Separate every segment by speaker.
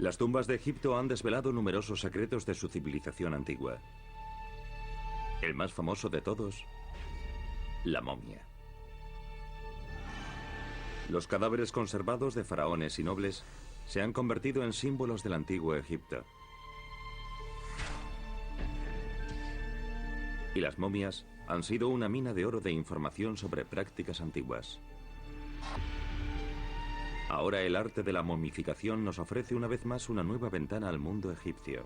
Speaker 1: Las tumbas de Egipto han desvelado numerosos secretos de su civilización antigua. El más famoso de todos, la momia. Los cadáveres conservados de faraones y nobles se han convertido en símbolos del antiguo Egipto. Y las momias han sido una mina de oro de información sobre prácticas antiguas. Ahora el arte de la momificación nos ofrece una vez más una nueva ventana al mundo egipcio.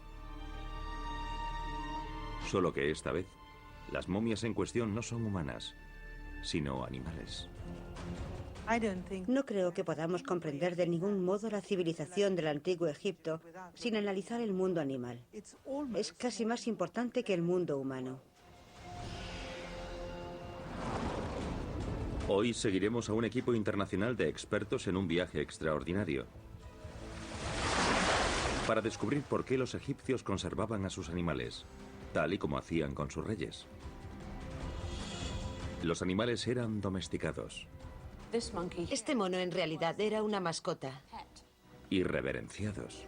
Speaker 1: Solo que esta vez, las momias en cuestión no son humanas, sino animales.
Speaker 2: No creo que podamos comprender de ningún modo la civilización del antiguo Egipto sin analizar el mundo animal. Es casi más importante que el mundo humano.
Speaker 1: Hoy seguiremos a un equipo internacional de expertos en un viaje extraordinario para descubrir por qué los egipcios conservaban a sus animales, tal y como hacían con sus reyes. Los animales eran domesticados.
Speaker 3: Este mono en realidad era una mascota.
Speaker 1: Y reverenciados.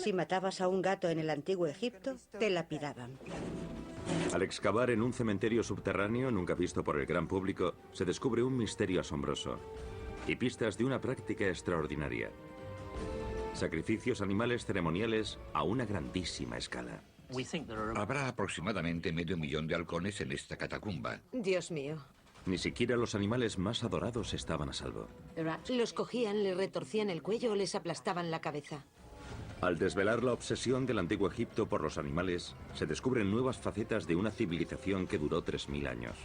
Speaker 2: Si matabas a un gato en el antiguo Egipto, te lapidaban.
Speaker 1: Al excavar en un cementerio subterráneo nunca visto por el gran público, se descubre un misterio asombroso y pistas de una práctica extraordinaria. Sacrificios animales ceremoniales a una grandísima escala.
Speaker 4: Habrá aproximadamente 500.000 de halcones en esta catacumba.
Speaker 3: Dios mío.
Speaker 1: Ni siquiera los animales más adorados estaban a salvo.
Speaker 3: Los cogían, les retorcían el cuello o les aplastaban la cabeza.
Speaker 1: Al desvelar la obsesión del antiguo Egipto por los animales, se descubren nuevas facetas de una civilización que duró 3000 años.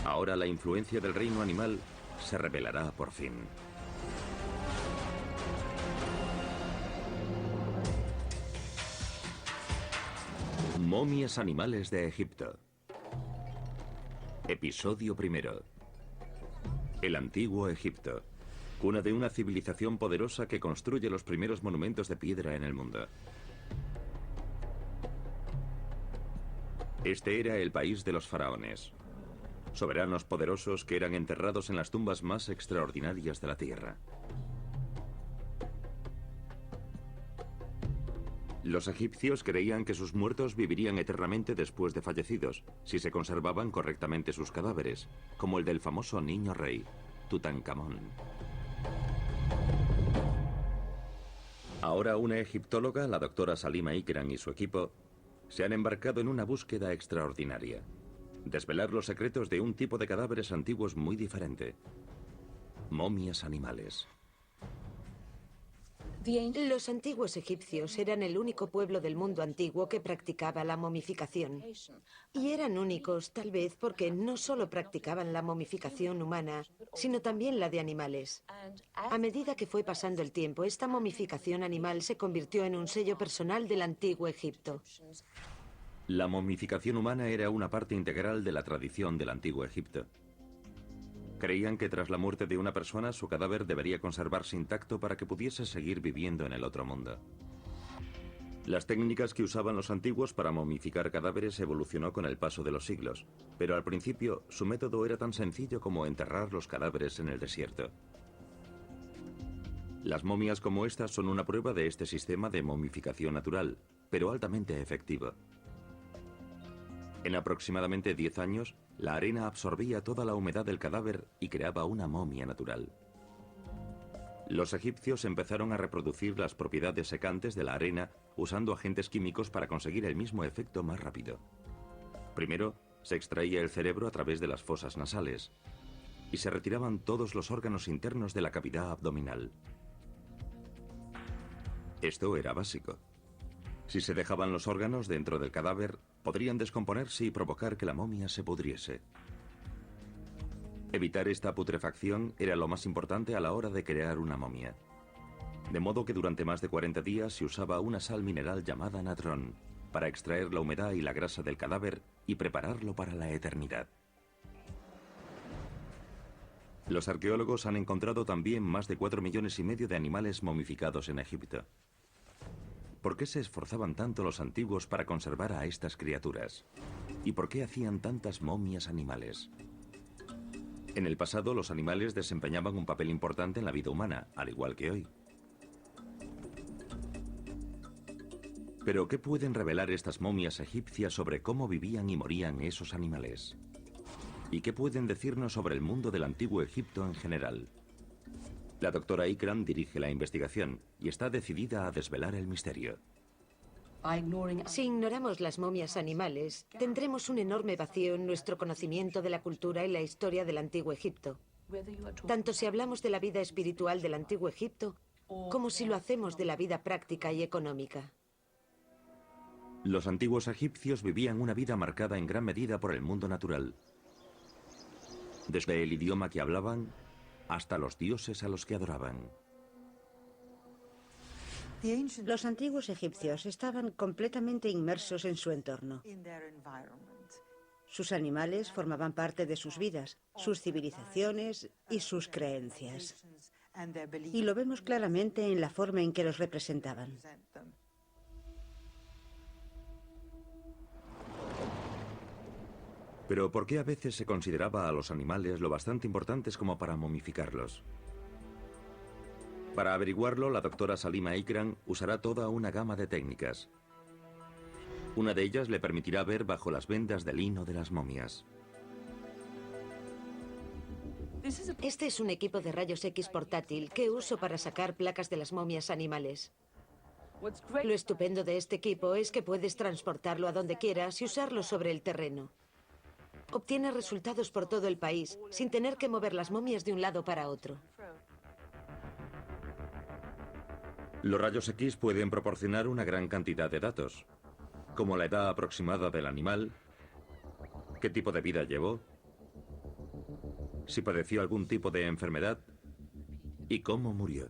Speaker 1: Ahora la influencia del reino animal se revelará por fin. Momias animales de Egipto. Episodio primero. El antiguo Egipto. Cuna de una civilización poderosa que construye los primeros monumentos de piedra en el mundo. Este era el país de los faraones. Soberanos poderosos que eran enterrados en las tumbas más extraordinarias de la tierra. Los egipcios creían que sus muertos vivirían eternamente después de fallecidos, si se conservaban correctamente sus cadáveres, como el del famoso niño rey, Tutankamón. Ahora una egiptóloga, la doctora Salima Ikram y su equipo, se han embarcado en una búsqueda extraordinaria. Desvelar los secretos de un tipo de cadáveres antiguos muy diferente. Momias animales.
Speaker 3: Los antiguos egipcios eran el único pueblo del mundo antiguo que practicaba la momificación. Y eran únicos, tal vez, porque no solo practicaban la momificación humana, sino también la de animales. A medida que fue pasando el tiempo, esta momificación animal se convirtió en un sello personal del antiguo Egipto.
Speaker 1: La momificación humana era una parte integral de la tradición del antiguo Egipto. Creían que tras la muerte de una persona su cadáver debería conservarse intacto para que pudiese seguir viviendo en el otro mundo. Las técnicas que usaban los antiguos para momificar cadáveres evolucionó con el paso de los siglos, pero al principio su método era tan sencillo como enterrar los cadáveres en el desierto. Las momias como estas son una prueba de este sistema de momificación natural, pero altamente efectivo. En aproximadamente 10 años, la arena absorbía toda la humedad del cadáver y creaba una momia natural. Los egipcios empezaron a reproducir las propiedades secantes de la arena usando agentes químicos para conseguir el mismo efecto más rápido. Primero, se extraía el cerebro a través de las fosas nasales y se retiraban todos los órganos internos de la cavidad abdominal. Esto era básico. Si se dejaban los órganos dentro del cadáver, podrían descomponerse y provocar que la momia se pudriese. Evitar esta putrefacción era lo más importante a la hora de crear una momia. De modo que durante más de 40 días se usaba una sal mineral llamada natrón para extraer la humedad y la grasa del cadáver y prepararlo para la eternidad. Los arqueólogos han encontrado también más de 4,5 millones de animales momificados en Egipto. ¿Por qué se esforzaban tanto los antiguos para conservar a estas criaturas? ¿Y por qué hacían tantas momias animales? En el pasado, los animales desempeñaban un papel importante en la vida humana, al igual que hoy. Pero, ¿qué pueden revelar estas momias egipcias sobre cómo vivían y morían esos animales? ¿Y qué pueden decirnos sobre el mundo del antiguo Egipto en general? La doctora Ikram dirige la investigación y está decidida a desvelar el misterio.
Speaker 3: Si ignoramos las momias animales, tendremos un enorme vacío en nuestro conocimiento de la cultura y la historia del antiguo Egipto. Tanto si hablamos de la vida espiritual del antiguo Egipto, como si lo hacemos de la vida práctica y económica.
Speaker 1: Los antiguos egipcios vivían una vida marcada en gran medida por el mundo natural. Desde el idioma que hablaban hasta los dioses a los que adoraban.
Speaker 2: Los antiguos egipcios estaban completamente inmersos en su entorno. Sus animales formaban parte de sus vidas, sus civilizaciones y sus creencias. Y lo vemos claramente en la forma en que los representaban.
Speaker 1: Pero ¿por qué a veces se consideraba a los animales lo bastante importantes como para momificarlos? Para averiguarlo, la doctora Salima Ikram usará toda una gama de técnicas. Una de ellas le permitirá ver bajo las vendas de lino de las momias.
Speaker 3: Este es un equipo de rayos X portátil que uso para sacar placas de las momias animales. Lo estupendo de este equipo es que puedes transportarlo a donde quieras y usarlo sobre el terreno. Obtienes resultados por todo el país, sin tener que mover las momias de un lado para otro.
Speaker 1: Los rayos X pueden proporcionar una gran cantidad de datos, como la edad aproximada del animal, qué tipo de vida llevó, si padeció algún tipo de enfermedad y cómo murió.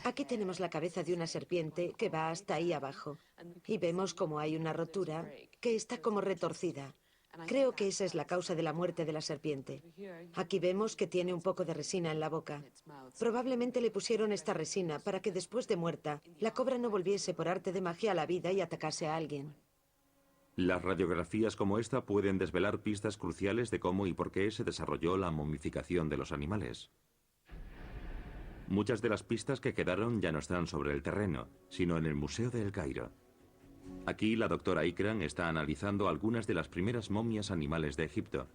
Speaker 3: Aquí tenemos la cabeza de una serpiente que va hasta ahí abajo. Y vemos como hay una rotura que está como retorcida. Creo que esa es la causa de la muerte de la serpiente. Aquí vemos que tiene un poco de resina en la boca. Probablemente le pusieron esta resina para que después de muerta, la cobra no volviese por arte de magia a la vida y atacase a alguien.
Speaker 1: Las radiografías como esta pueden desvelar pistas cruciales de cómo y por qué se desarrolló la momificación de los animales. Muchas de las pistas que quedaron ya no están sobre el terreno, sino en el Museo de El Cairo. Aquí la doctora Ikram está analizando algunas de las primeras momias animales de Egipto,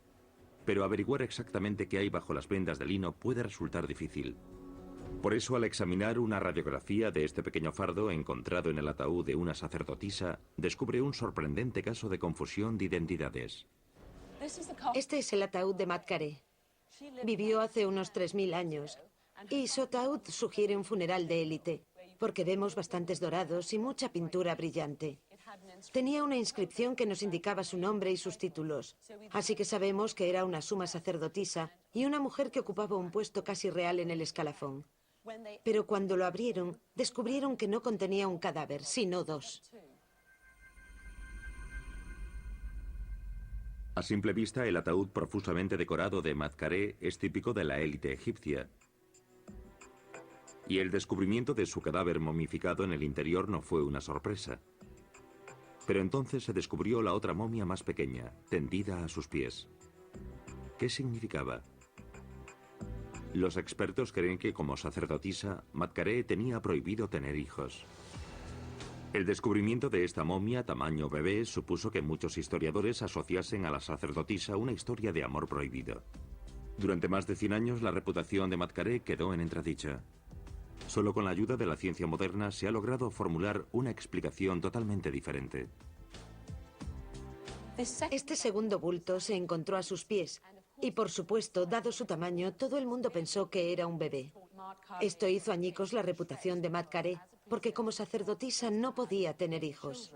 Speaker 1: pero averiguar exactamente qué hay bajo las vendas de lino puede resultar difícil. Por eso, al examinar una radiografía de este pequeño fardo encontrado en el ataúd de una sacerdotisa, descubre un sorprendente caso de confusión de identidades.
Speaker 3: Este es el ataúd de Matkare. Vivió hace unos 3000 años y su ataúd sugiere un funeral de élite, porque vemos bastantes dorados y mucha pintura brillante. Tenía una inscripción que nos indicaba su nombre y sus títulos, así que sabemos que era una suma sacerdotisa y una mujer que ocupaba un puesto casi real en el escalafón. Pero cuando lo abrieron, descubrieron que no contenía un cadáver, sino dos.
Speaker 1: A simple vista, el ataúd profusamente decorado de Matkare es típico de la élite egipcia. Y el descubrimiento de su cadáver momificado en el interior no fue una sorpresa. Pero entonces se descubrió la otra momia más pequeña, tendida a sus pies. ¿Qué significaba? Los expertos creen que como sacerdotisa, Matkare tenía prohibido tener hijos. El descubrimiento de esta momia tamaño bebé supuso que muchos historiadores asociasen a la sacerdotisa una historia de amor prohibido. Durante más de 100 años la reputación de Matkare quedó en entredicho. Solo con la ayuda de la ciencia moderna se ha logrado formular una explicación totalmente diferente.
Speaker 3: Este segundo bulto se encontró a sus pies y, por supuesto, dado su tamaño, todo el mundo pensó que era un bebé. Esto hizo añicos la reputación de Matkare, porque como sacerdotisa no podía tener hijos.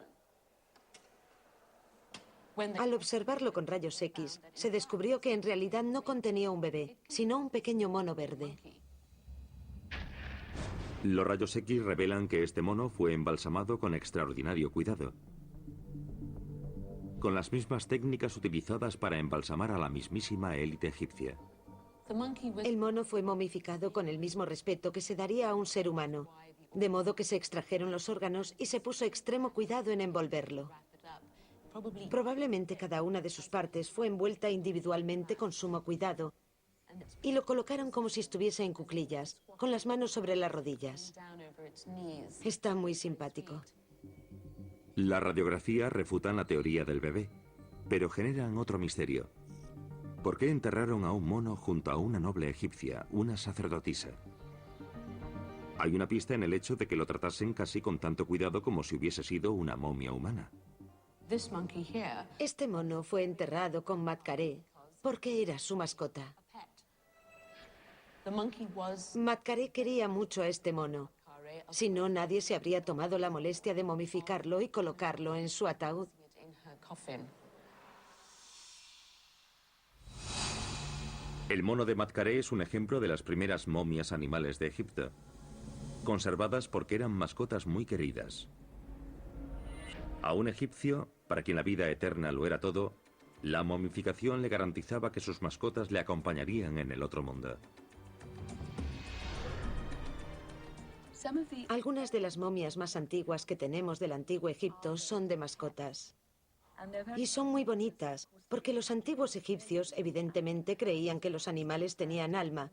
Speaker 3: Al observarlo con rayos X, se descubrió que en realidad no contenía un bebé, sino un pequeño mono verde.
Speaker 1: Los rayos X revelan que este mono fue embalsamado con extraordinario cuidado, con las mismas técnicas utilizadas para embalsamar a la mismísima élite egipcia.
Speaker 3: El mono fue momificado con el mismo respeto que se daría a un ser humano, de modo que se extrajeron los órganos y se puso extremo cuidado en envolverlo. Probablemente cada una de sus partes fue envuelta individualmente con sumo cuidado, y lo colocaron como si estuviese en cuclillas, con las manos sobre las rodillas. Está muy simpático.
Speaker 1: La radiografía refutan la teoría del bebé, pero generan otro misterio. ¿Por qué enterraron a un mono junto a una noble egipcia, una sacerdotisa? Hay una pista en el hecho de que lo tratasen casi con tanto cuidado como si hubiese sido una momia humana.
Speaker 3: Este mono fue enterrado con Matkaré porque era su mascota. Matkaré quería mucho a este mono. Si no, nadie se habría tomado la molestia de momificarlo y colocarlo en su ataúd.
Speaker 1: El mono de Matkaré es un ejemplo de las primeras momias animales de Egipto, conservadas porque eran mascotas muy queridas. A un egipcio, para quien la vida eterna lo era todo, la momificación le garantizaba que sus mascotas le acompañarían en el otro mundo.
Speaker 3: Algunas de las momias más antiguas que tenemos del antiguo Egipto son de mascotas. Y son muy bonitas, porque los antiguos egipcios evidentemente creían que los animales tenían alma,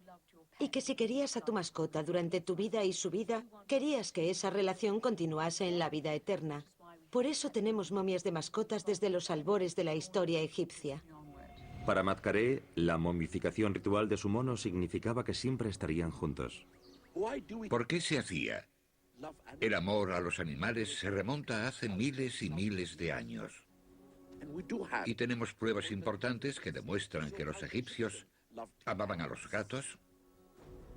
Speaker 3: y que si querías a tu mascota durante tu vida y su vida, querías que esa relación continuase en la vida eterna. Por eso tenemos momias de mascotas desde los albores de la historia egipcia.
Speaker 1: Para Matkaré, la momificación ritual de su mono significaba que siempre estarían juntos.
Speaker 4: ¿Por qué se hacía? El amor a los animales se remonta a hace miles y miles de años. Y tenemos pruebas importantes que demuestran que los egipcios amaban a los gatos,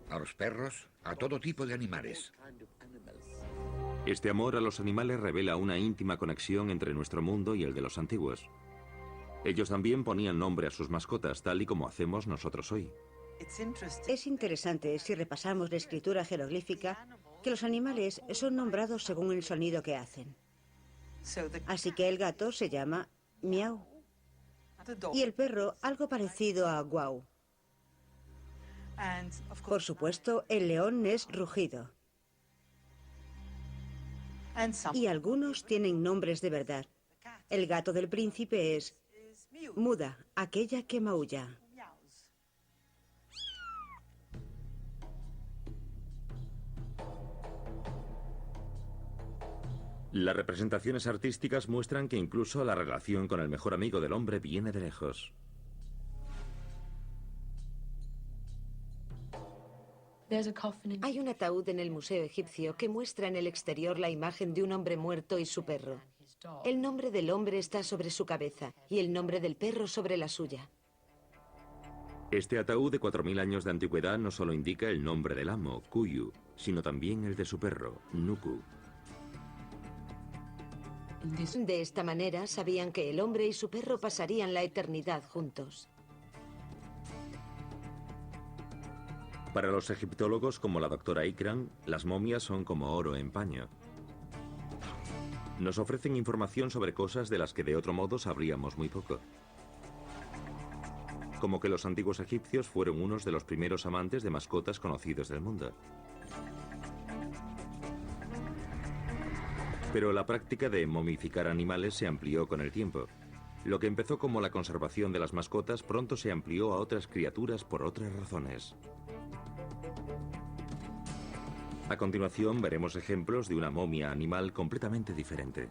Speaker 4: a los perros, a todo tipo de animales.
Speaker 1: Este amor a los animales revela una íntima conexión entre nuestro mundo y el de los antiguos. Ellos también ponían nombre a sus mascotas, tal y como hacemos nosotros hoy.
Speaker 2: Es interesante, si repasamos la escritura jeroglífica, que los animales son nombrados según el sonido que hacen. Así que el gato se llama miau y el perro algo parecido a guau. Por supuesto, el león es rugido. Y algunos tienen nombres de verdad. El gato del príncipe es muda, aquella que maulla.
Speaker 1: Las representaciones artísticas muestran que incluso la relación con el mejor amigo del hombre viene de lejos.
Speaker 3: Hay un ataúd en el Museo Egipcio que muestra en el exterior la imagen de un hombre muerto y su perro. El nombre del hombre está sobre su cabeza y el nombre del perro sobre la suya.
Speaker 1: Este ataúd de 4000 años de antigüedad no solo indica el nombre del amo, Kuyu, sino también el de su perro, Nuku.
Speaker 3: De esta manera sabían que el hombre y su perro pasarían la eternidad juntos.
Speaker 1: Para los egiptólogos como la doctora Ikram, las momias son como oro en paño. Nos ofrecen información sobre cosas de las que de otro modo sabríamos muy poco. Como que los antiguos egipcios fueron unos de los primeros amantes de mascotas conocidos del mundo. Pero la práctica de momificar animales se amplió con el tiempo. Lo que empezó como la conservación de las mascotas pronto se amplió a otras criaturas por otras razones. A continuación veremos ejemplos de una momia animal completamente diferente.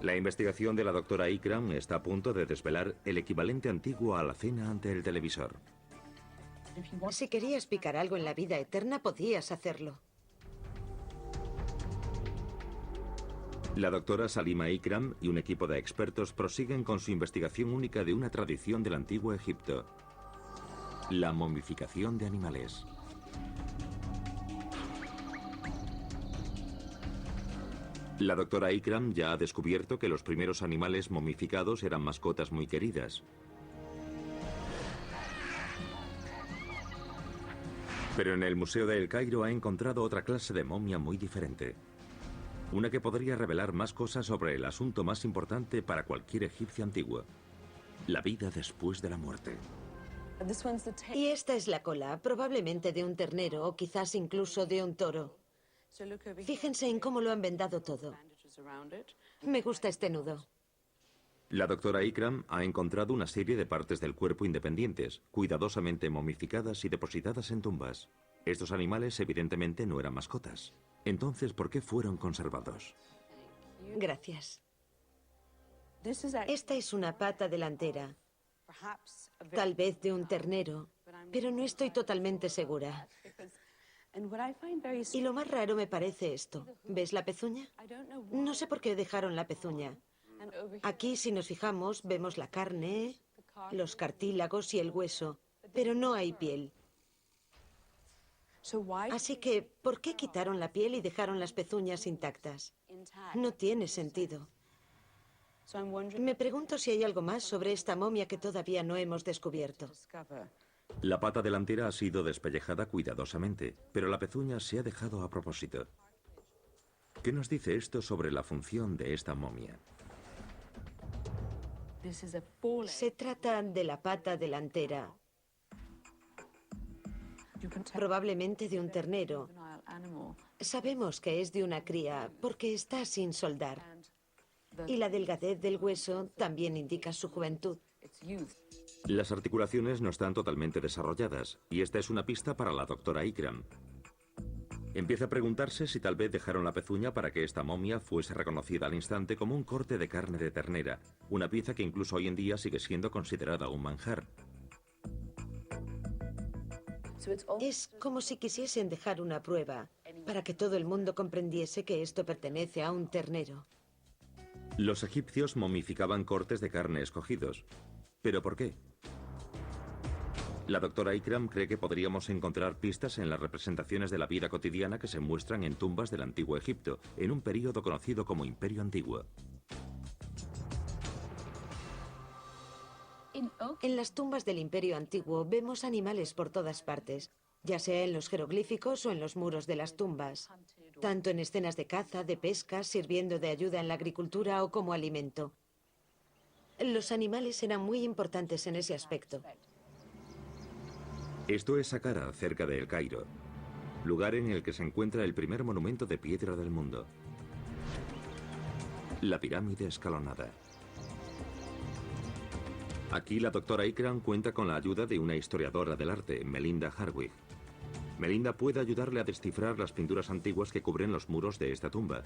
Speaker 1: La investigación de la doctora Ikram está a punto de desvelar el equivalente antiguo a la cena ante el televisor.
Speaker 3: Si querías picar algo en la vida eterna, podías hacerlo.
Speaker 1: La doctora Salima Ikram y un equipo de expertos prosiguen con su investigación única de una tradición del antiguo Egipto: la momificación de animales. La doctora Ikram ya ha descubierto que los primeros animales momificados eran mascotas muy queridas. Pero en el Museo de El Cairo ha encontrado otra clase de momia muy diferente. Una que podría revelar más cosas sobre el asunto más importante para cualquier egipcio antiguo: la vida después de la muerte.
Speaker 3: Y esta es la cola, probablemente de un ternero o quizás incluso de un toro. Fíjense en cómo lo han vendado todo. Me gusta este nudo.
Speaker 1: La doctora Ikram ha encontrado una serie de partes del cuerpo independientes, cuidadosamente momificadas y depositadas en tumbas. Estos animales evidentemente no eran mascotas. Entonces, ¿por qué fueron conservados?
Speaker 3: Gracias. Esta es una pata delantera, tal vez de un ternero, pero no estoy totalmente segura. Y lo más raro me parece esto. ¿Ves la pezuña? No sé por qué dejaron la pezuña. Aquí, si nos fijamos, vemos la carne, los cartílagos y el hueso, pero no hay piel. Así que, ¿por qué quitaron la piel y dejaron las pezuñas intactas? No tiene sentido. Me pregunto si hay algo más sobre esta momia que todavía no hemos descubierto.
Speaker 1: La pata delantera ha sido despellejada cuidadosamente, pero la pezuña se ha dejado a propósito. ¿Qué nos dice esto sobre la función de esta momia?
Speaker 3: Se trata de la pata delantera, probablemente de un ternero. Sabemos que es de una cría porque está sin soldar. Y la delgadez del hueso también indica su juventud.
Speaker 1: Las articulaciones no están totalmente desarrolladas, y esta es una pista para la doctora Ikram. Empieza a preguntarse si tal vez dejaron la pezuña para que esta momia fuese reconocida al instante como un corte de carne de ternera, una pieza que incluso hoy en día sigue siendo considerada un manjar.
Speaker 3: Es como si quisiesen dejar una prueba para que todo el mundo comprendiese que esto pertenece a un ternero.
Speaker 1: Los egipcios momificaban cortes de carne escogidos. ¿Pero por qué? La doctora Ikram cree que podríamos encontrar pistas en las representaciones de la vida cotidiana que se muestran en tumbas del Antiguo Egipto, en un período conocido como Imperio Antiguo.
Speaker 3: En las tumbas del Imperio Antiguo vemos animales por todas partes, ya sea en los jeroglíficos o en los muros de las tumbas, tanto en escenas de caza, de pesca, sirviendo de ayuda en la agricultura o como alimento. Los animales eran muy importantes en ese aspecto.
Speaker 1: Esto es Saqqara, cerca de El Cairo, lugar en el que se encuentra el primer monumento de piedra del mundo, la pirámide escalonada. Aquí la doctora Ikram cuenta con la ayuda de una historiadora del arte, Melinda Harwig. Melinda puede ayudarle a descifrar las pinturas antiguas que cubren los muros de esta tumba.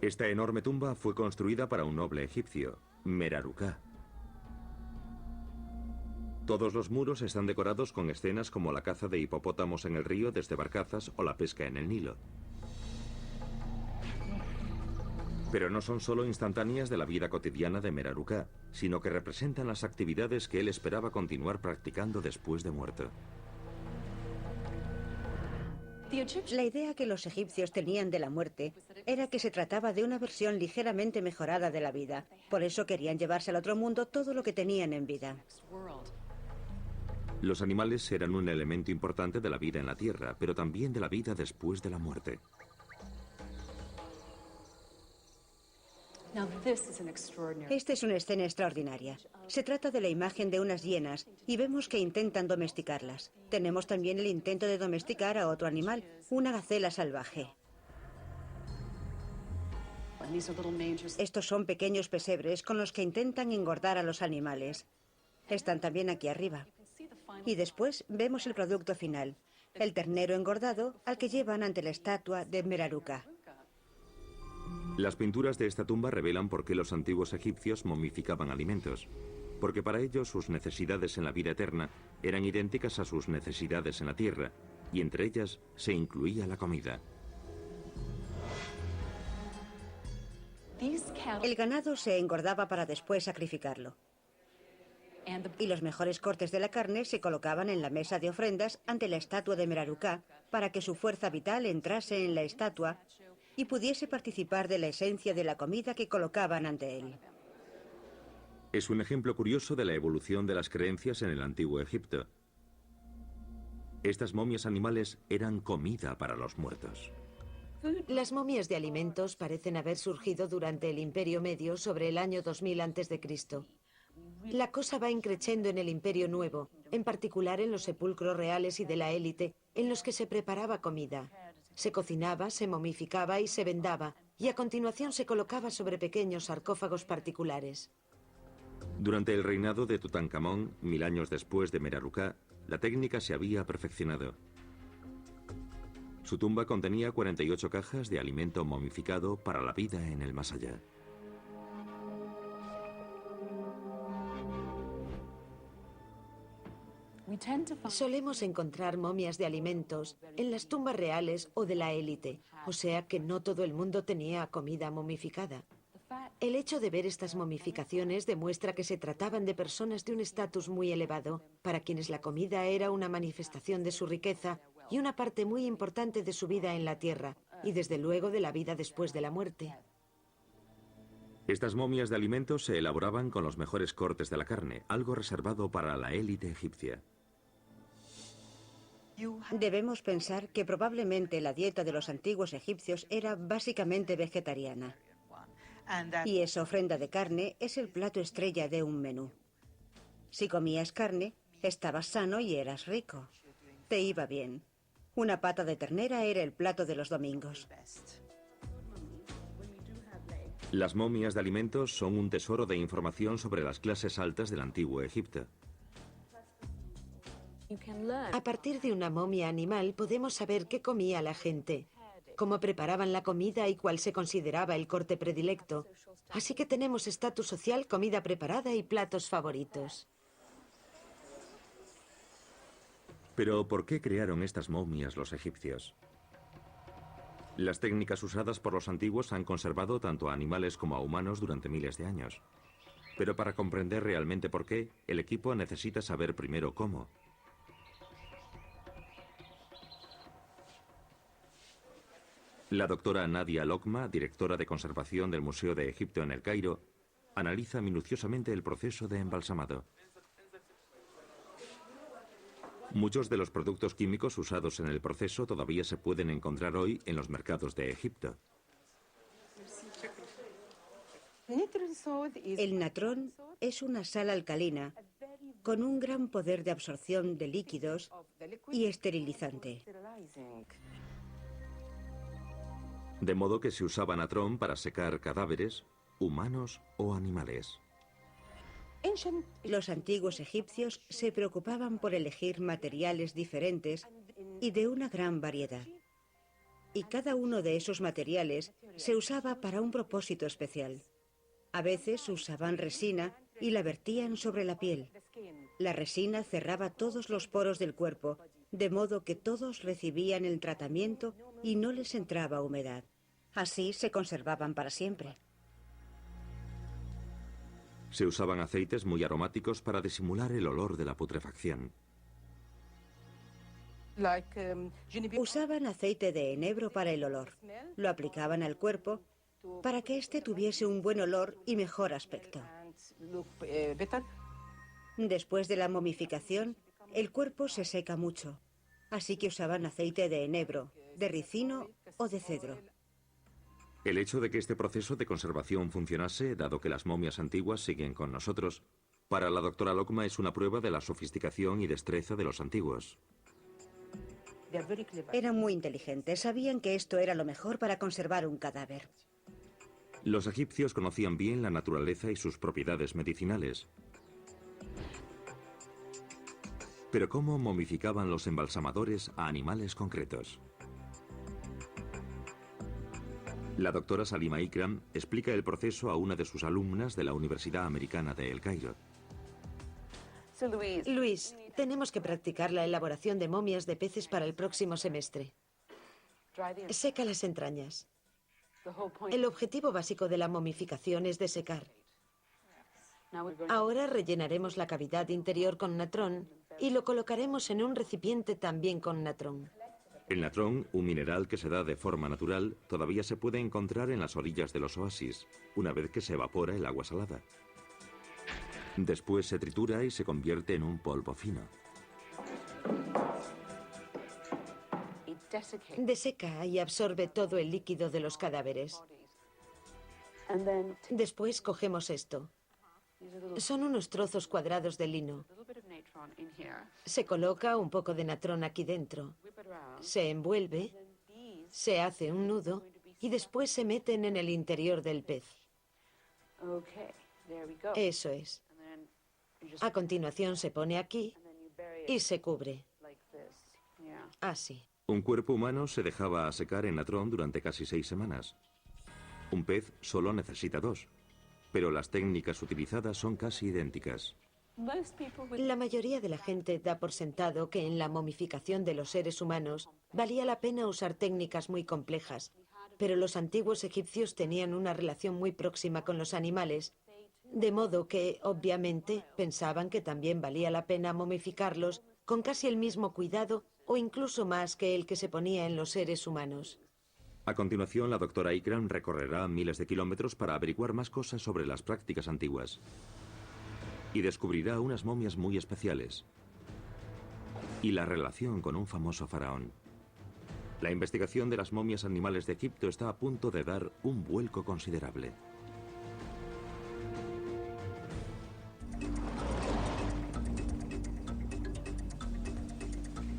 Speaker 1: Esta enorme tumba fue construida para un noble egipcio, Meraruká. Todos los muros están decorados con escenas como la caza de hipopótamos en el río desde barcazas o la pesca en el Nilo. Pero no son solo instantáneas de la vida cotidiana de Meraruká, sino que representan las actividades que él esperaba continuar practicando después de muerto.
Speaker 2: La idea que los egipcios tenían de la muerte era que se trataba de una versión ligeramente mejorada de la vida. Por eso querían llevarse al otro mundo todo lo que tenían en vida.
Speaker 1: Los animales eran un elemento importante de la vida en la Tierra, pero también de la vida después de la muerte.
Speaker 2: Esta es una escena extraordinaria. Se trata de la imagen de unas hienas y vemos que intentan domesticarlas. Tenemos también el intento de domesticar a otro animal, una gacela salvaje. Estos son pequeños pesebres con los que intentan engordar a los animales. Están también aquí arriba. Y después vemos el producto final, el ternero engordado al que llevan ante la estatua de Meraruká.
Speaker 1: Las pinturas de esta tumba revelan por qué los antiguos egipcios momificaban alimentos. Porque para ellos sus necesidades en la vida eterna eran idénticas a sus necesidades en la tierra, y entre ellas se incluía la comida.
Speaker 2: El ganado se engordaba para después sacrificarlo. Y los mejores cortes de la carne se colocaban en la mesa de ofrendas ante la estatua de Meraruká para que su fuerza vital entrase en la estatua y pudiese participar de la esencia de la comida que colocaban ante él.
Speaker 1: Es un ejemplo curioso de la evolución de las creencias en el Antiguo Egipto. Estas momias animales eran comida para los muertos.
Speaker 3: Las momias de alimentos parecen haber surgido durante el Imperio Medio sobre el año 2000 a.C. La cosa va increciendo en el Imperio Nuevo, en particular en los sepulcros reales y de la élite, en los que se preparaba comida. Se cocinaba, se momificaba y se vendaba, y a continuación se colocaba sobre pequeños sarcófagos particulares.
Speaker 1: Durante el reinado de Tutankamón, 1000 años después de Mereruká, la técnica se había perfeccionado. Su tumba contenía 48 cajas de alimento momificado para la vida en el más allá.
Speaker 3: Solemos encontrar momias de alimentos en las tumbas reales o de la élite, o sea que no todo el mundo tenía comida momificada. El hecho de ver estas momificaciones demuestra que se trataban de personas de un estatus muy elevado, para quienes la comida era una manifestación de su riqueza y una parte muy importante de su vida en la tierra, y desde luego de la vida después de la muerte.
Speaker 1: Estas momias de alimentos se elaboraban con los mejores cortes de la carne, algo reservado para la élite egipcia.
Speaker 2: Debemos pensar que probablemente la dieta de los antiguos egipcios era básicamente vegetariana. Y esa ofrenda de carne es el plato estrella de un menú. Si comías carne, estabas sano y eras rico. Te iba bien. Una pata de ternera era el plato de los domingos.
Speaker 1: Las momias de alimentos son un tesoro de información sobre las clases altas del antiguo Egipto.
Speaker 3: A partir de una momia animal podemos saber qué comía la gente, cómo preparaban la comida y cuál se consideraba el corte predilecto. Así que tenemos estatus social, comida preparada y platos favoritos.
Speaker 1: Pero, ¿por qué crearon estas momias los egipcios? Las técnicas usadas por los antiguos han conservado tanto a animales como a humanos durante miles de años. Pero para comprender realmente por qué, el equipo necesita saber primero cómo. La doctora Nadia Lokma, directora de conservación del Museo de Egipto en El Cairo, analiza minuciosamente el proceso de embalsamado. Muchos de los productos químicos usados en el proceso todavía se pueden encontrar hoy en los mercados de Egipto.
Speaker 2: El natrón es una sal alcalina con un gran poder de absorción de líquidos y esterilizante.
Speaker 1: De modo que se usaba natrón para secar cadáveres, humanos o animales.
Speaker 2: Los antiguos egipcios se preocupaban por elegir materiales diferentes y de una gran variedad. Y cada uno de esos materiales se usaba para un propósito especial. A veces usaban resina y la vertían sobre la piel. La resina cerraba todos los poros del cuerpo, de modo que todos recibían el tratamiento y no les entraba humedad. Así se conservaban para siempre.
Speaker 1: Se usaban aceites muy aromáticos para disimular el olor de la putrefacción.
Speaker 2: Usaban aceite de enebro para el olor. Lo aplicaban al cuerpo para que éste tuviese un buen olor y mejor aspecto. Después de la momificación, el cuerpo se seca mucho, así que usaban aceite de enebro, de ricino o de cedro.
Speaker 1: El hecho de que este proceso de conservación funcionase, dado que las momias antiguas siguen con nosotros, para la doctora Lokma es una prueba de la sofisticación y destreza de los antiguos.
Speaker 2: Eran muy inteligentes, sabían que esto era lo mejor para conservar un cadáver.
Speaker 1: Los egipcios conocían bien la naturaleza y sus propiedades medicinales. Pero ¿cómo momificaban los embalsamadores a animales concretos? La doctora Salima Ikram explica el proceso a una de sus alumnas de la Universidad Americana de El Cairo.
Speaker 3: Luis, tenemos que practicar la elaboración de momias de peces para el próximo semestre. Seca las entrañas. El objetivo básico de la momificación es desecar. Ahora rellenaremos la cavidad interior con natrón y lo colocaremos en un recipiente también con natrón.
Speaker 1: El natrón, un mineral que se da de forma natural, todavía se puede encontrar en las orillas de los oasis, una vez que se evapora el agua salada. Después se tritura y se convierte en un polvo fino.
Speaker 3: Deseca y absorbe todo el líquido de los cadáveres. Después cogemos esto. Son unos trozos cuadrados de lino. Se coloca un poco de natrón aquí dentro. Se envuelve Se hace un nudo y después se meten en el interior del pez. Eso es. A continuación se pone aquí y se cubre. Así.
Speaker 1: Un cuerpo humano se dejaba a secar en Natron durante casi 6 semanas. Un pez solo necesita 2, pero las técnicas utilizadas son casi idénticas.
Speaker 3: La mayoría de la gente da por sentado que en la momificación de los seres humanos valía la pena usar técnicas muy complejas, pero los antiguos egipcios tenían una relación muy próxima con los animales, de modo que, obviamente, pensaban que también valía la pena momificarlos con casi el mismo cuidado o incluso más que el que se ponía en los seres humanos.
Speaker 1: A continuación, la doctora Ikram recorrerá miles de kilómetros para averiguar más cosas sobre las prácticas antiguas. Y descubrirá unas momias muy especiales. Y la relación con un famoso faraón. La investigación de las momias animales de Egipto está a punto de dar un vuelco considerable.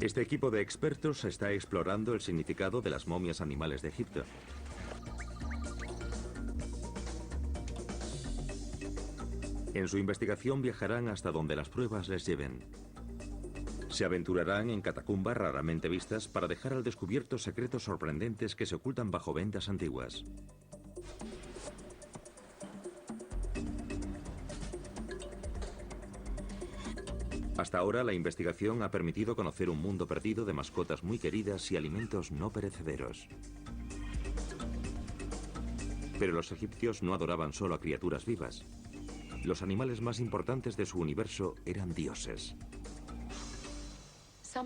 Speaker 1: Este equipo de expertos está explorando el significado de las momias animales de Egipto. En su investigación viajarán hasta donde las pruebas les lleven. Se aventurarán en catacumbas raramente vistas para dejar al descubierto secretos sorprendentes que se ocultan bajo vendas antiguas. Hasta ahora, la investigación ha permitido conocer un mundo perdido de mascotas muy queridas y alimentos no perecederos. Pero los egipcios no adoraban solo a criaturas vivas. Los animales más importantes de su universo eran dioses.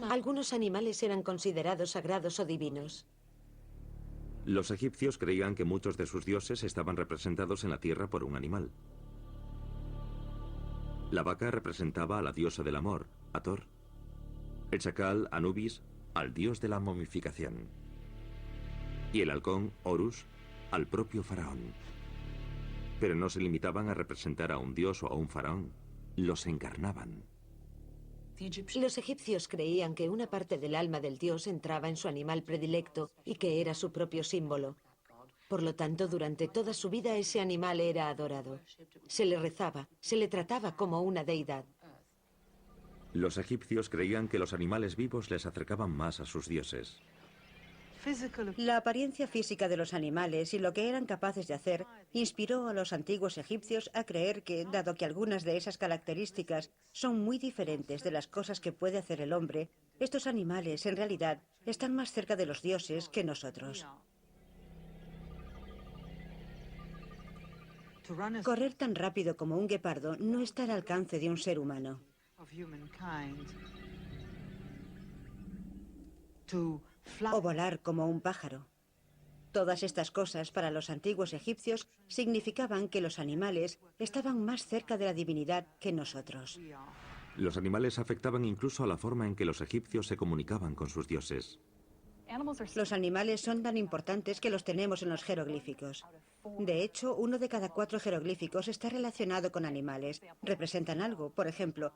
Speaker 3: Algunos animales eran considerados sagrados o divinos.
Speaker 1: Los egipcios creían que muchos de sus dioses estaban representados en la tierra por un animal. La vaca representaba a la diosa del amor, Hathor. El chacal, Anubis, al dios de la momificación. Y el halcón, Horus, al propio faraón. Pero no se limitaban a representar a un dios o a un faraón, los encarnaban.
Speaker 3: Los egipcios creían que una parte del alma del dios entraba en su animal predilecto y que era su propio símbolo. Por lo tanto, durante toda su vida ese animal era adorado. Se le rezaba, se le trataba como una deidad.
Speaker 1: Los egipcios creían que los animales vivos les acercaban más a sus dioses.
Speaker 2: La apariencia física de los animales y lo que eran capaces de hacer inspiró a los antiguos egipcios a creer que, dado que algunas de esas características son muy diferentes de las cosas que puede hacer el hombre, estos animales, en realidad, están más cerca de los dioses que nosotros. Correr tan rápido como un guepardo no está al alcance de un ser humano. O volar como un pájaro. Todas estas cosas para los antiguos egipcios significaban que los animales estaban más cerca de la divinidad que nosotros.
Speaker 1: Los animales afectaban incluso a la forma en que los egipcios se comunicaban con sus dioses.
Speaker 2: Los animales son tan importantes que los tenemos en los jeroglíficos. De hecho, 1 de cada 4 jeroglíficos está relacionado con animales. Representan algo. Por ejemplo,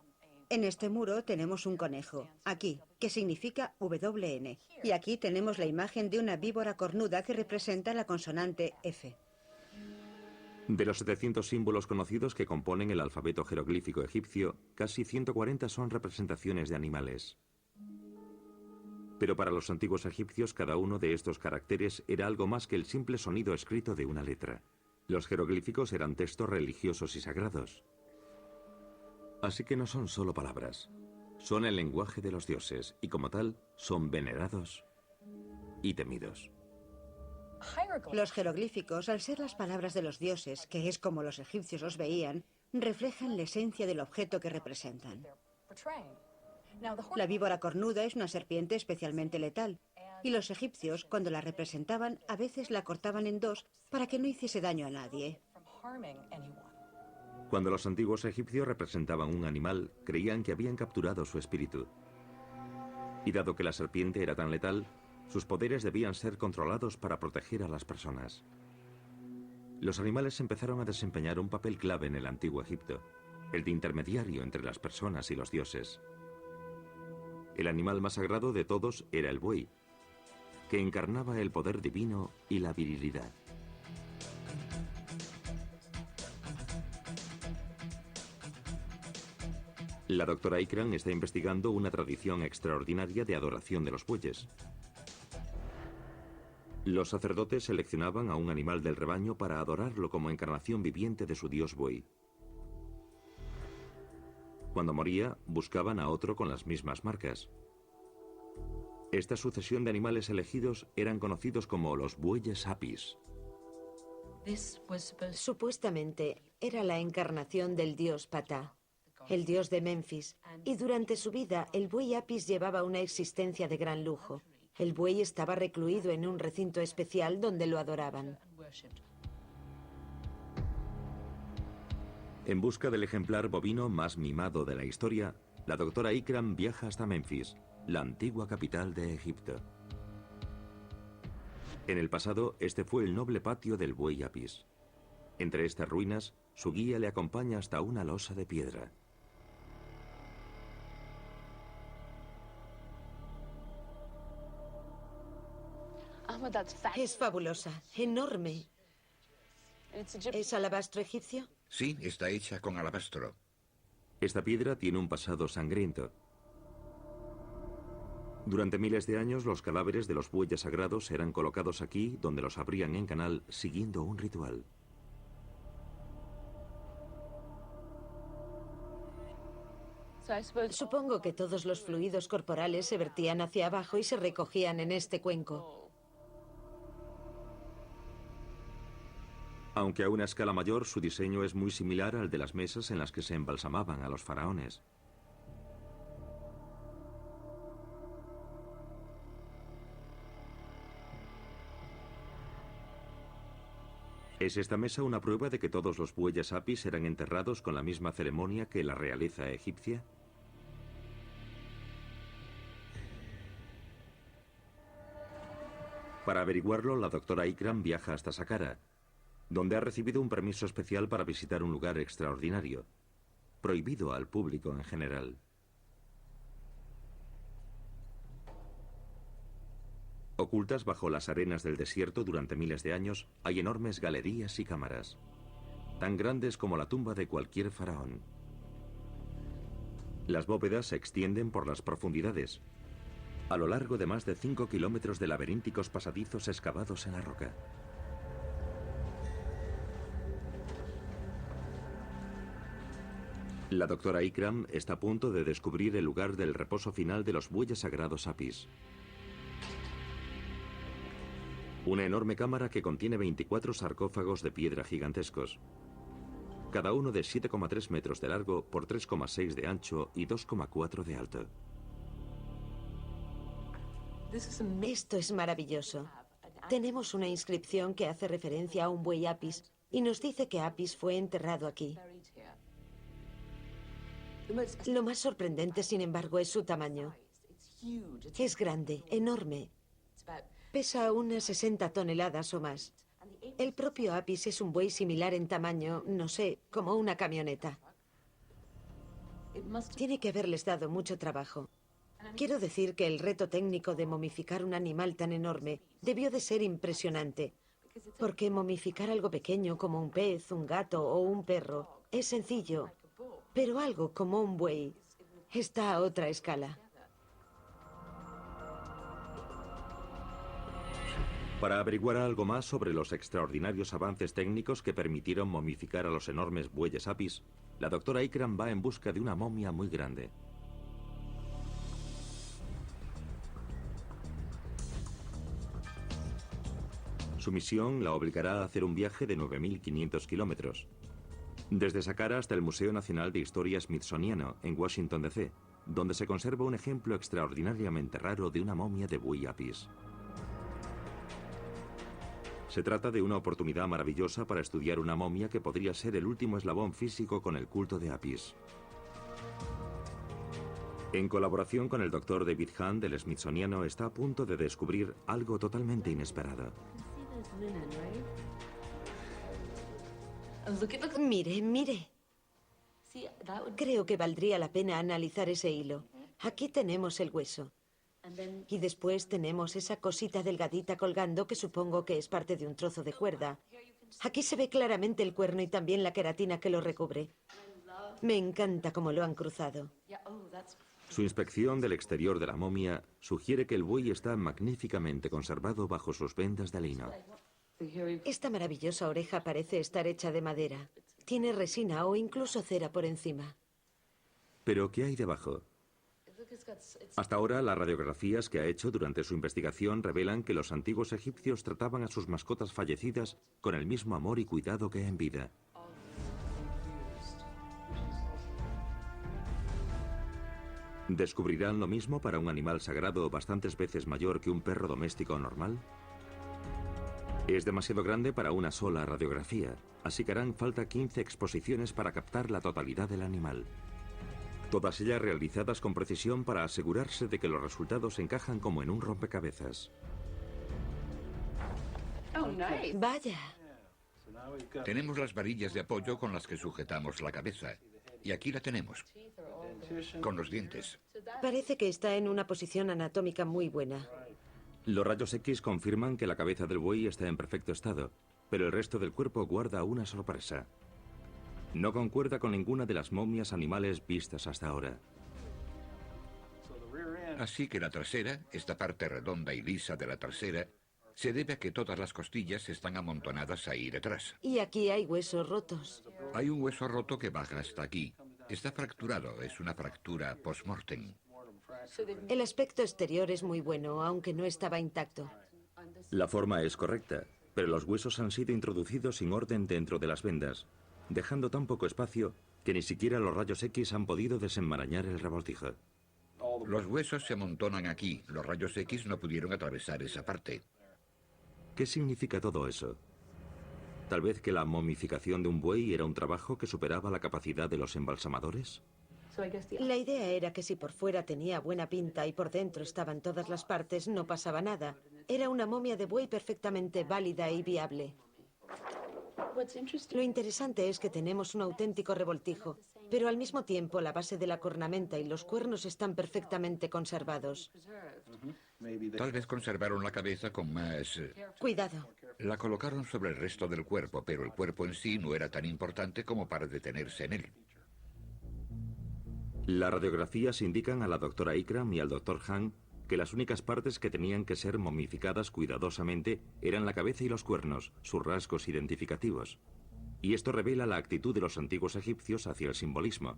Speaker 2: en este muro tenemos un conejo, aquí, que significa WN. Y aquí tenemos la imagen de una víbora cornuda que representa la consonante F.
Speaker 1: De los 700 símbolos conocidos que componen el alfabeto jeroglífico egipcio, casi 140 son representaciones de animales. Pero para los antiguos egipcios, cada uno de estos caracteres era algo más que el simple sonido escrito de una letra. Los jeroglíficos eran textos religiosos y sagrados. Así que no son solo palabras. Son el lenguaje de los dioses y, como tal, son venerados y temidos.
Speaker 2: Los jeroglíficos, al ser las palabras de los dioses, que es como los egipcios los veían, reflejan la esencia del objeto que representan. La víbora cornuda es una serpiente especialmente letal, y los egipcios, cuando la representaban, a veces la cortaban en 2 para que no hiciese daño a nadie.
Speaker 1: Cuando los antiguos egipcios representaban un animal, creían que habían capturado su espíritu. Y dado que la serpiente era tan letal, sus poderes debían ser controlados para proteger a las personas. Los animales empezaron a desempeñar un papel clave en el antiguo Egipto, el de intermediario entre las personas y los dioses. El animal más sagrado de todos era el buey, que encarnaba el poder divino y la virilidad. La doctora Ikram está investigando una tradición extraordinaria de adoración de los bueyes. Los sacerdotes seleccionaban a un animal del rebaño para adorarlo como encarnación viviente de su dios buey. Cuando moría, buscaban a otro con las mismas marcas. Esta sucesión de animales elegidos eran conocidos como los bueyes apis.
Speaker 3: Supuestamente era la encarnación del dios Ptah, el dios de Memphis, y durante su vida el buey Apis llevaba una existencia de gran lujo. El buey estaba recluido en un recinto especial donde lo adoraban.
Speaker 1: En busca del ejemplar bovino más mimado de la historia, la doctora Ikram viaja hasta Memphis, la antigua capital de Egipto. En el pasado, este fue el noble patio del buey Apis. Entre estas ruinas, su guía le acompaña hasta una losa de piedra.
Speaker 3: Es fabulosa, enorme. ¿Es alabastro egipcio?
Speaker 4: Sí, está hecha con alabastro.
Speaker 1: Esta piedra tiene un pasado sangriento. Durante miles de años, los cadáveres de los bueyes sagrados eran colocados aquí, donde los abrían en canal, siguiendo un ritual.
Speaker 3: Supongo que todos los fluidos corporales se vertían hacia abajo y se recogían en este cuenco.
Speaker 1: Aunque a una escala mayor, su diseño es muy similar al de las mesas en las que se embalsamaban a los faraones. ¿Es esta mesa una prueba de que todos los bueyes apis eran enterrados con la misma ceremonia que la realeza egipcia? Para averiguarlo, la doctora Ikram viaja hasta Saqqara, donde ha recibido un permiso especial para visitar un lugar extraordinario, prohibido al público en general. Ocultas bajo las arenas del desierto durante miles de años, hay enormes galerías y cámaras, tan grandes como la tumba de cualquier faraón. Las bóvedas se extienden por las profundidades, a lo largo de más de 5 kilómetros de laberínticos pasadizos excavados en la roca. La doctora Ikram está a punto de descubrir el lugar del reposo final de los bueyes sagrados Apis. Una enorme cámara que contiene 24 sarcófagos de piedra gigantescos, cada uno de 7,3 metros de largo por 3,6 de ancho y 2,4 de alto.
Speaker 3: Esto es maravilloso. Tenemos una inscripción que hace referencia a un buey Apis y nos dice que Apis fue enterrado aquí. Lo más sorprendente, sin embargo, es su tamaño. Es grande, enorme. Pesa unas 60 toneladas o más. El propio Apis es un buey similar en tamaño, no sé, como una camioneta. Tiene que haberles dado mucho trabajo. Quiero decir que el reto técnico de momificar un animal tan enorme debió de ser impresionante, porque momificar algo pequeño como un pez, un gato o un perro es sencillo, pero algo como un buey está a otra escala.
Speaker 1: Para averiguar algo más sobre los extraordinarios avances técnicos que permitieron momificar a los enormes bueyes Apis, la doctora Ikram va en busca de una momia muy grande. Su misión la obligará a hacer un viaje de 9.500 kilómetros, desde Saqqara hasta el Museo Nacional de Historia Smithsoniano, en Washington, D.C., donde se conserva un ejemplo extraordinariamente raro de una momia de buey Apis. Se trata de una oportunidad maravillosa para estudiar una momia que podría ser el último eslabón físico con el culto de Apis. En colaboración con el Dr. David Hunt del Smithsoniano, está a punto de descubrir algo totalmente inesperado.
Speaker 3: Mire, mire. Creo que valdría la pena analizar ese hilo. Aquí tenemos el hueso. Y después tenemos esa cosita delgadita colgando que supongo que es parte de un trozo de cuerda. Aquí se ve claramente el cuerno y también la queratina que lo recubre. Me encanta cómo lo han cruzado.
Speaker 1: Su inspección del exterior de la momia sugiere que el buey está magníficamente conservado bajo sus vendas de lino.
Speaker 3: Esta maravillosa oreja parece estar hecha de madera. Tiene resina o incluso cera por encima.
Speaker 1: ¿Pero qué hay debajo? Hasta ahora, las radiografías que ha hecho durante su investigación revelan que los antiguos egipcios trataban a sus mascotas fallecidas con el mismo amor y cuidado que en vida. ¿Descubrirán lo mismo para un animal sagrado bastantes veces mayor que un perro doméstico normal? Es demasiado grande para una sola radiografía, así que harán falta 15 exposiciones para captar la totalidad del animal. Todas ellas realizadas con precisión para asegurarse de que los resultados encajan como en un rompecabezas.
Speaker 3: Vaya.
Speaker 4: Tenemos las varillas de apoyo con las que sujetamos la cabeza. Y aquí la tenemos, con los dientes.
Speaker 3: Parece que está en una posición anatómica muy buena.
Speaker 1: Los rayos X confirman que la cabeza del buey está en perfecto estado, pero el resto del cuerpo guarda una sorpresa. No concuerda con ninguna de las momias animales vistas hasta ahora.
Speaker 4: Así que la trasera, esta parte redonda y lisa de la trasera, se debe a que todas las costillas están amontonadas ahí detrás.
Speaker 3: Y aquí hay huesos rotos.
Speaker 4: Hay un hueso roto que baja hasta aquí. Está fracturado, es una fractura post-mortem.
Speaker 3: El aspecto exterior es muy bueno, aunque no estaba intacto.
Speaker 1: La forma es correcta, pero los huesos han sido introducidos sin orden dentro de las vendas, dejando tan poco espacio que ni siquiera los rayos X han podido desenmarañar el revoltijo.
Speaker 4: Los huesos se amontonan aquí. Los rayos X no pudieron atravesar esa parte.
Speaker 1: ¿Qué significa todo eso? ¿Tal vez que la momificación de un buey era un trabajo que superaba la capacidad de los embalsamadores?
Speaker 3: La idea era que si por fuera tenía buena pinta y por dentro estaban todas las partes, no pasaba nada. Era una momia de buey perfectamente válida y viable. Lo interesante es que tenemos un auténtico revoltijo, pero al mismo tiempo la base de la cornamenta y los cuernos están perfectamente conservados.
Speaker 4: Tal vez conservaron la cabeza con más...
Speaker 3: Cuidado.
Speaker 4: La colocaron sobre el resto del cuerpo, pero el cuerpo en sí no era tan importante como para detenerse en él.
Speaker 1: Las radiografías indican a la doctora Ikram y al doctor Han que las únicas partes que tenían que ser momificadas cuidadosamente eran la cabeza y los cuernos, sus rasgos identificativos. Y esto revela la actitud de los antiguos egipcios hacia el simbolismo.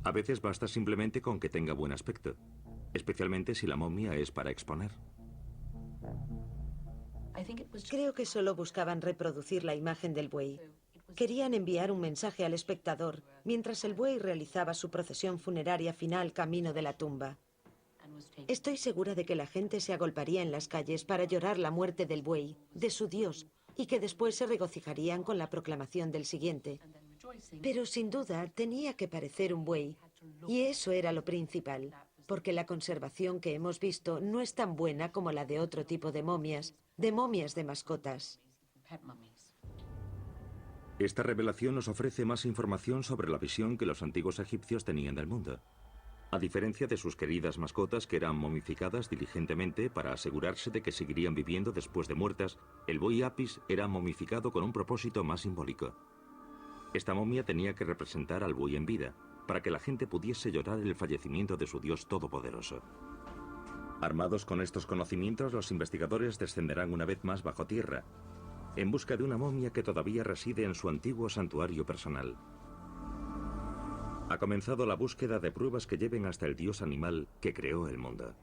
Speaker 1: A veces basta simplemente con que tenga buen aspecto, especialmente si la momia es para exponer.
Speaker 3: Creo que solo buscaban reproducir la imagen del buey. Querían enviar un mensaje al espectador mientras el buey realizaba su procesión funeraria final camino de la tumba. Estoy segura de que la gente se agolparía en las calles para llorar la muerte del buey, de su dios, y que después se regocijarían con la proclamación del siguiente. Pero sin duda tenía que parecer un buey, y eso era lo principal, porque la conservación que hemos visto no es tan buena como la de otro tipo de momias de mascotas.
Speaker 1: Esta revelación nos ofrece más información sobre la visión que los antiguos egipcios tenían del mundo. A diferencia de sus queridas mascotas que eran momificadas diligentemente para asegurarse de que seguirían viviendo después de muertas, el buey Apis era momificado con un propósito más simbólico. Esta momia tenía que representar al buey en vida, para que la gente pudiese llorar el fallecimiento de su Dios todopoderoso. Armados con estos conocimientos, los investigadores descenderán una vez más bajo tierra, en busca de una momia que todavía reside en su antiguo santuario personal. Ha comenzado la búsqueda de pruebas que lleven hasta el dios animal que creó el mundo.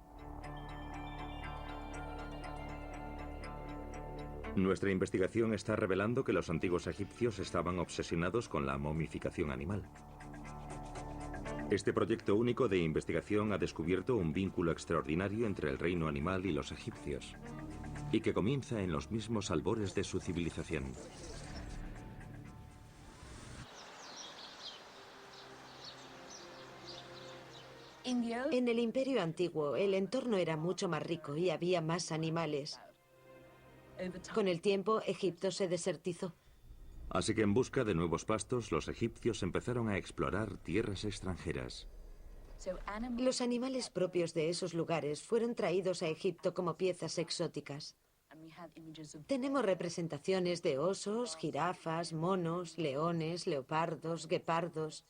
Speaker 1: Nuestra investigación está revelando que los antiguos egipcios estaban obsesionados con la momificación animal. Este proyecto único de investigación ha descubierto un vínculo extraordinario entre el reino animal y los egipcios, y que comienza en los mismos albores de su civilización.
Speaker 3: En el Imperio Antiguo, el entorno era mucho más rico y había más animales. Con el tiempo, Egipto se desertizó.
Speaker 1: Así que en busca de nuevos pastos, los egipcios empezaron a explorar tierras extranjeras.
Speaker 3: Los animales propios de esos lugares fueron traídos a Egipto como piezas exóticas. Tenemos representaciones de osos, jirafas, monos, leones, leopardos, guepardos.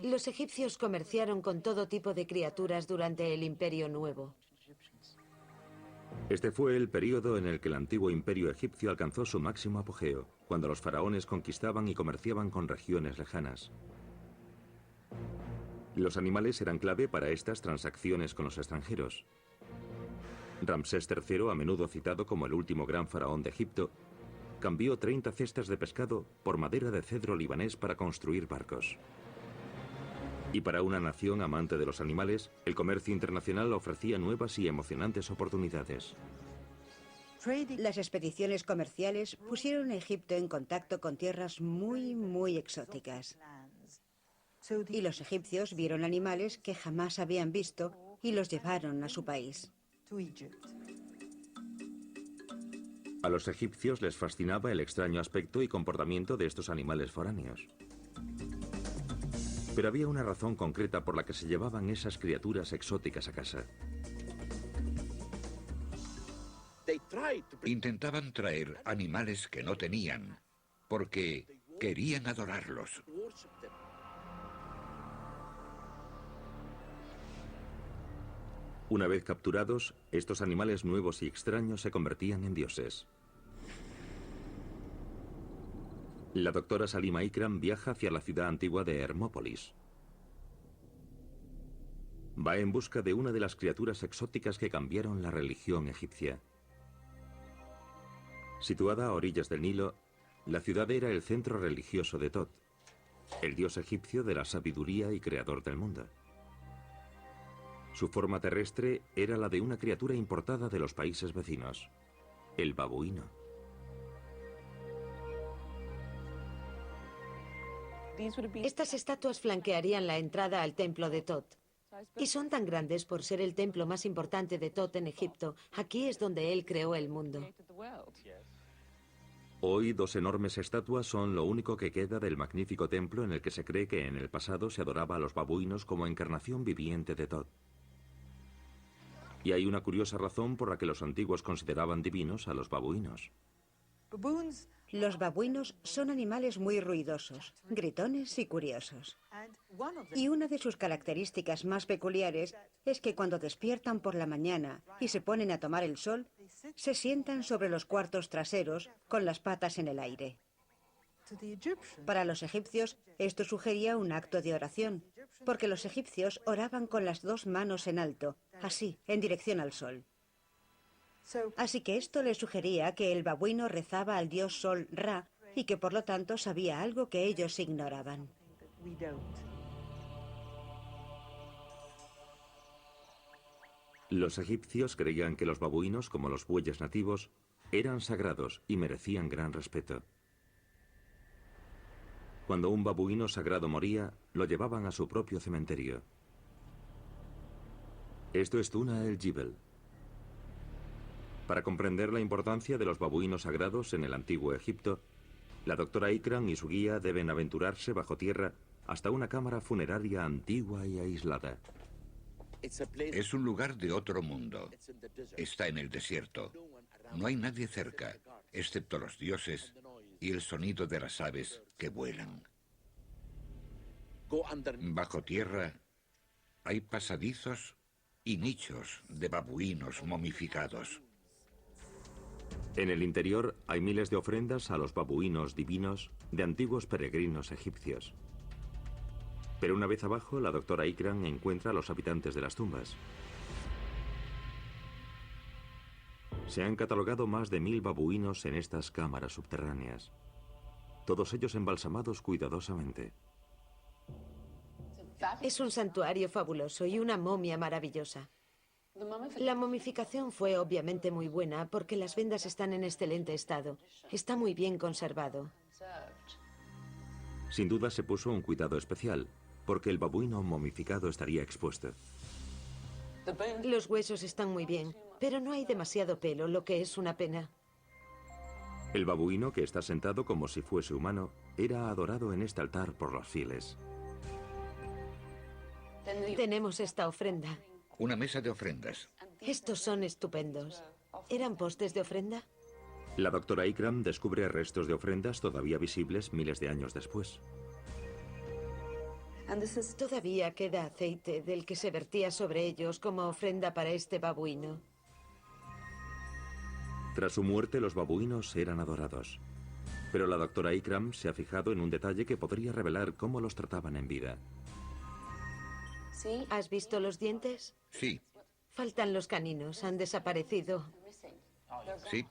Speaker 3: Los egipcios comerciaron con todo tipo de criaturas durante el Imperio Nuevo.
Speaker 1: Este fue el período en el que el antiguo imperio egipcio alcanzó su máximo apogeo, cuando los faraones conquistaban y comerciaban con regiones lejanas. Los animales eran clave para estas transacciones con los extranjeros. Ramsés III, a menudo citado como el último gran faraón de Egipto, cambió 30 cestas de pescado por madera de cedro libanés para construir barcos. Y para una nación amante de los animales, el comercio internacional ofrecía nuevas y emocionantes oportunidades.
Speaker 2: Las expediciones comerciales pusieron a Egipto en contacto con tierras muy exóticas. Y los egipcios vieron animales que jamás habían visto y los llevaron a su país.
Speaker 1: A los egipcios les fascinaba el extraño aspecto y comportamiento de estos animales foráneos. Pero había una razón concreta por la que se llevaban esas criaturas exóticas a casa.
Speaker 4: Intentaban traer animales que no tenían, porque querían adorarlos.
Speaker 1: Una vez capturados, estos animales nuevos y extraños se convertían en dioses. La doctora Salima Ikram viaja hacia la ciudad antigua de Hermópolis. Va en busca de una de las criaturas exóticas que cambiaron la religión egipcia. Situada a orillas del Nilo, la ciudad era el centro religioso de Tot, el dios egipcio de la sabiduría y creador del mundo. Su forma terrestre era la de una criatura importada de los países vecinos, el babuino.
Speaker 3: Estas estatuas flanquearían la entrada al templo de Tot. Y son tan grandes por ser el templo más importante de Tot en Egipto. Aquí es donde él creó el mundo.
Speaker 1: Hoy, dos enormes estatuas son lo único que queda del magnífico templo en el que se cree que en el pasado se adoraba a los babuinos como encarnación viviente de Tot. Y hay una curiosa razón por la que los antiguos consideraban divinos a los babuinos.
Speaker 2: Los babuinos son animales muy ruidosos, gritones y curiosos. Y una de sus características más peculiares es que cuando despiertan por la mañana y se ponen a tomar el sol, se sientan sobre los cuartos traseros con las patas en el aire. Para los egipcios, esto sugería un acto de oración, porque los egipcios oraban con las dos manos en alto, así, en dirección al sol. Así que esto le sugería que el babuino rezaba al dios Sol Ra y que por lo tanto sabía algo que ellos ignoraban.
Speaker 1: Los egipcios creían que los babuinos, como los bueyes nativos, eran sagrados y merecían gran respeto. Cuando un babuino sagrado moría, lo llevaban a su propio cementerio. Esto es Tuna el-Jibel. Para comprender la importancia de los babuinos sagrados en el antiguo Egipto, la doctora Ikram y su guía deben aventurarse bajo tierra hasta una cámara funeraria antigua y aislada.
Speaker 4: Es un lugar de otro mundo. Está en el desierto. No hay nadie cerca, excepto los dioses y el sonido de las aves que vuelan. Bajo tierra hay pasadizos y nichos de babuinos momificados.
Speaker 1: En el interior hay miles de ofrendas a los babuinos divinos de antiguos peregrinos egipcios. Pero una vez abajo, la doctora Ikram encuentra a los habitantes de las tumbas. Se han catalogado más de 1000 babuinos en estas cámaras subterráneas, todos ellos embalsamados cuidadosamente.
Speaker 3: Es un santuario fabuloso y una momia maravillosa. La momificación fue obviamente muy buena porque las vendas están en excelente estado. Está muy bien conservado.
Speaker 1: Sin duda se puso un cuidado especial, porque el babuino momificado estaría expuesto.
Speaker 3: Los huesos están muy bien, pero no hay demasiado pelo, lo que es una pena.
Speaker 1: El babuino, que está sentado como si fuese humano, era adorado en este altar por los fieles.
Speaker 3: Tenemos esta ofrenda.
Speaker 4: Una mesa de ofrendas.
Speaker 3: Estos son estupendos. ¿Eran postes de ofrenda?
Speaker 1: La doctora Ikram descubre restos de ofrendas todavía visibles miles de años después.
Speaker 3: Todavía queda aceite del que se vertía sobre ellos como ofrenda para este babuino.
Speaker 1: Tras su muerte, los babuinos eran adorados. Pero la doctora Ikram se ha fijado en un detalle que podría revelar cómo los trataban en vida.
Speaker 3: ¿Has visto los dientes?
Speaker 4: Sí,
Speaker 3: Faltan los caninos, han desaparecido.
Speaker 4: sí.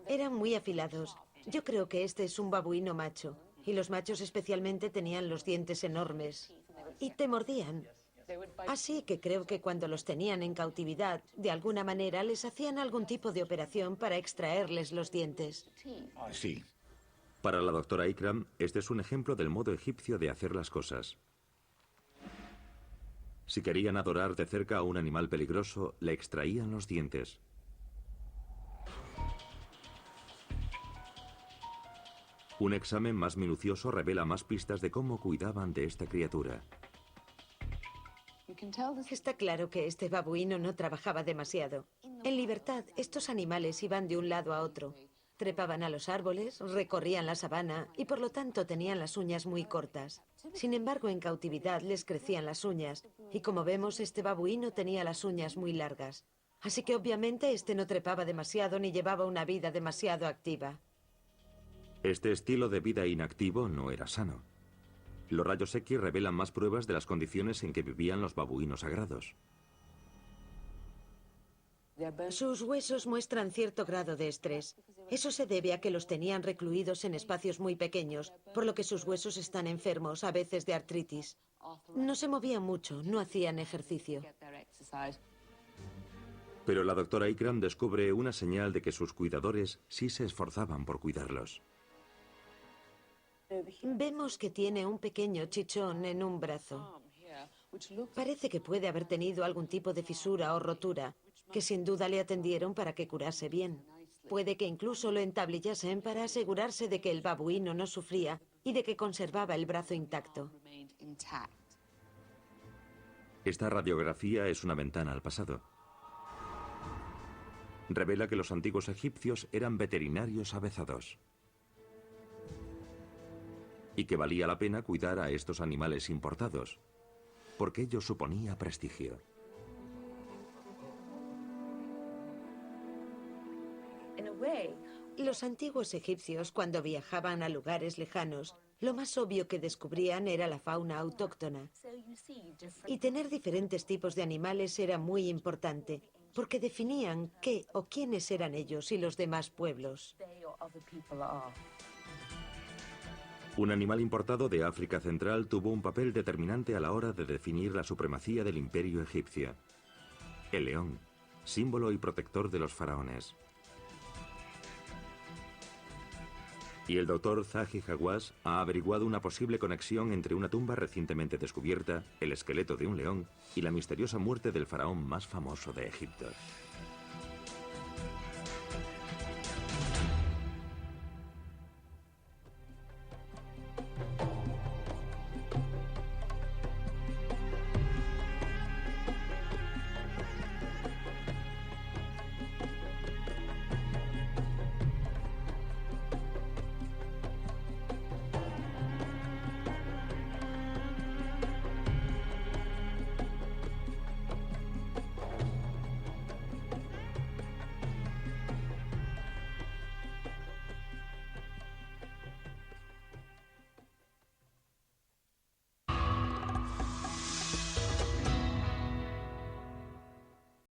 Speaker 3: Eran muy afilados. Yo creo que este es un babuino macho. Y los machos especialmente tenían los dientes enormes. Y te mordían. Así que creo que cuando los tenían en cautividad, de alguna manera les hacían algún tipo de operación para extraerles los dientes.
Speaker 4: Sí.
Speaker 1: Para la doctora Ikram, este es un ejemplo del modo egipcio de hacer las cosas. Si querían adorar de cerca a un animal peligroso, le extraían los dientes. Un examen más minucioso revela más pistas de cómo cuidaban de esta criatura.
Speaker 3: Está claro que este babuino no trabajaba demasiado. En libertad, estos animales iban de un lado a otro. Trepaban a los árboles, recorrían la sabana y por lo tanto tenían las uñas muy cortas. Sin embargo, en cautividad les crecían las uñas y como vemos, este babuino tenía las uñas muy largas. Así que obviamente este no trepaba demasiado ni llevaba una vida demasiado activa.
Speaker 1: Este estilo de vida inactivo no era sano. Los rayos X revelan más pruebas de las condiciones en que vivían los babuinos sagrados.
Speaker 3: Sus huesos muestran cierto grado de estrés. Eso se debe a que los tenían recluidos en espacios muy pequeños, por lo que sus huesos están enfermos, a veces de artritis. No se movían mucho, no hacían ejercicio.
Speaker 1: Pero la doctora Ikram descubre una señal de que sus cuidadores sí se esforzaban por cuidarlos.
Speaker 3: Vemos que tiene un pequeño chichón en un brazo. Parece que puede haber tenido algún tipo de fisura o rotura, que sin duda le atendieron para que curase bien. Puede que incluso lo entablillasen para asegurarse de que el babuino no sufría y de que conservaba el brazo intacto.
Speaker 1: Esta radiografía es una ventana al pasado. Revela que los antiguos egipcios eran veterinarios avezados y que valía la pena cuidar a estos animales importados, porque ello suponía prestigio.
Speaker 3: Los antiguos egipcios, cuando viajaban a lugares lejanos, lo más obvio que descubrían era la fauna autóctona. Y tener diferentes tipos de animales era muy importante, porque definían qué o quiénes eran ellos y los demás pueblos.
Speaker 1: Un animal importado de África Central tuvo un papel determinante a la hora de definir la supremacía del imperio egipcio. El león, símbolo y protector de los faraones. Y el doctor Zahi Hawass ha averiguado una posible conexión entre una tumba recientemente descubierta, el esqueleto de un león y la misteriosa muerte del faraón más famoso de Egipto.